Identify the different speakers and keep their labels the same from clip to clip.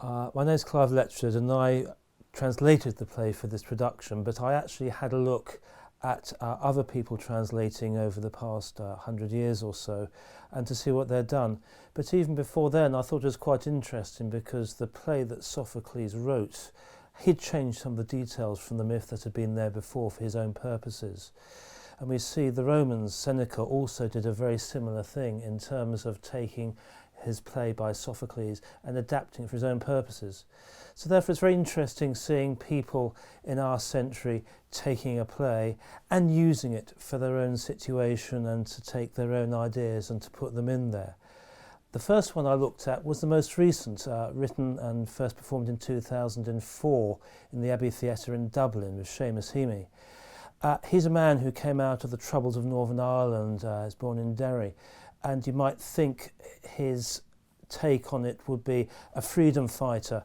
Speaker 1: My name is Clive Letchford, and I translated the play for this production, but I actually had a look at other people translating over the past 100 years or so, and to see what they'd done. But even before then, I thought it was quite interesting, because the play that Sophocles wrote, he'd changed some of the details from the myth that had been there before for his own purposes. And we see the Romans, Seneca, also did a very similar thing in terms of taking his play by Sophocles and adapting it for his own purposes. So therefore it's very interesting seeing people in our century taking a play and using it for their own situation and to take their own ideas and to put them in there. The first one I looked at was the most recent, written and first performed in 2004 in the Abbey Theatre in Dublin with Seamus Heaney. He's a man who came out of the troubles of Northern Ireland, is born in Derry, and you might think his take on it would be a freedom fighter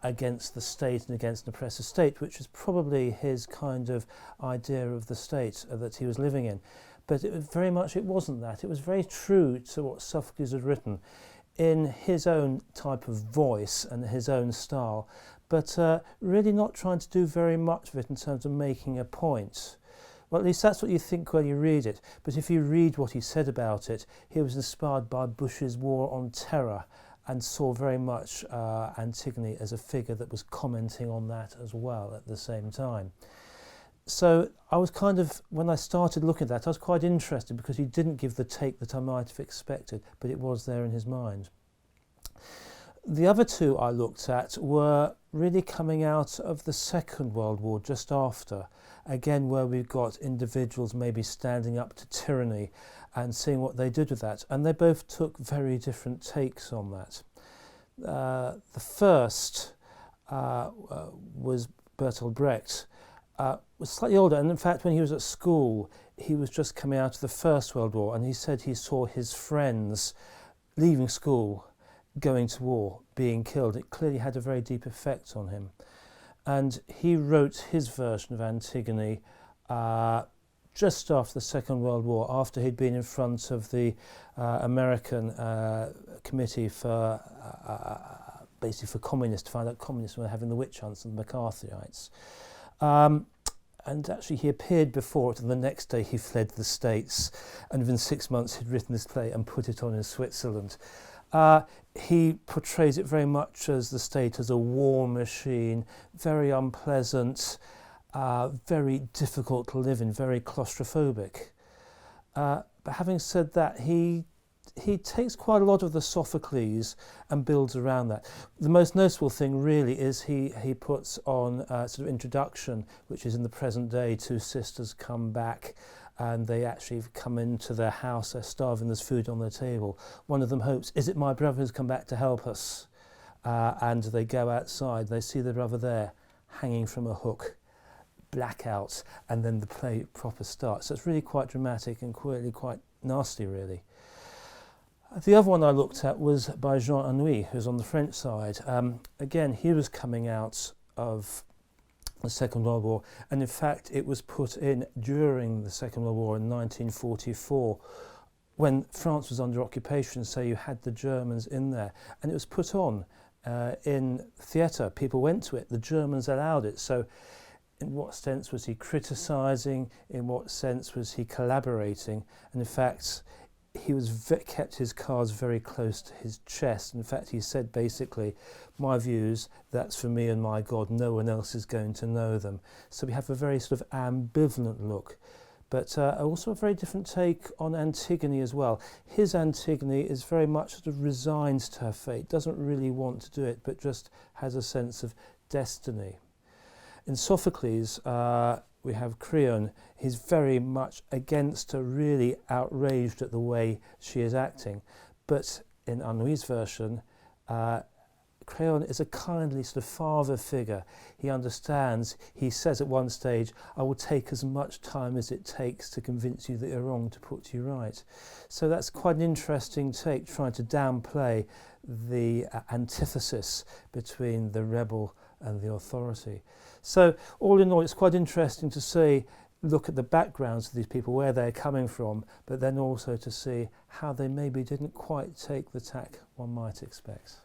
Speaker 1: against the state and against an oppressive state, which is probably his kind of idea of the state that he was living in. But it wasn't that. It was very true to what Sophocles had written in his own type of voice and his own style, but really not trying to do very much of it in terms of making a point. Well, at least that's what you think when you read it. But if you read what he said about it, he was inspired by Bush's War on Terror and saw very much Antigone as a figure that was commenting on that as well at the same time. So I was when I started looking at that, I was quite interested, because he didn't give the take that I might have expected, but it was there in his mind. The other two I looked at were really coming out of the Second World War, just after, again where we've got individuals maybe standing up to tyranny and seeing what they did with that, and they both took very different takes on that. The first was Bertil Bret, was slightly older, and in fact when he was at school he was just coming out of the First World War, and he said he saw his friends leaving school, going to war, being killed. It clearly had a very deep effect on him. And he wrote his version of Antigone just after the Second World War, after he'd been in front of the American committee for basically for communists, to find out communists were having the witch hunts and the McCarthyites. And actually he appeared before it, and the next day he fled the States, and within 6 months he'd written this play and put it on in Switzerland. He portrays it very much as the state as a war machine, very unpleasant, very difficult to live in, very claustrophobic. But having said that, he takes quite a lot of the Sophocles and builds around that. The most noticeable thing really is he puts on a sort of introduction, which is in the present day. Two sisters come back and they actually come into their house, they're starving, there's food on their table. One of them hopes, is it my brother who's come back to help us? And they go outside, they see their brother there, hanging from a hook, blackout, and then the play proper starts. So it's really quite dramatic and quite nasty, really. The other one I looked at was by Jean Anouilh, who's on the French side. Again, he was coming out of the Second World War, and in fact it was put in during the Second World War in 1944, when France was under occupation, so you had the Germans in there, and it was put on in theatre. People went to it, the Germans allowed it. So in what sense was he criticising? In what sense was he collaborating? And in fact he kept his cards very close to his chest. In fact, he said basically, my views, that's for me and my God, no one else is going to know them. So we have a very sort of ambivalent look, but also a very different take on Antigone as well. His Antigone is very much sort of resigned to her fate, doesn't really want to do it, but just has a sense of destiny. In Sophocles, we have Creon. He's very much against her, really outraged at the way she is acting. But in Anouilh's version, Creon is a kindly sort of father figure. He understands. He says at one stage, I will take as much time as it takes to convince you that you're wrong, to put you right. So that's quite an interesting take, trying to downplay the antithesis between the rebel and the authority. So all in all, it's quite interesting to see, look at the backgrounds of these people, where they're coming from, but then also to see how they maybe didn't quite take the tack one might expect.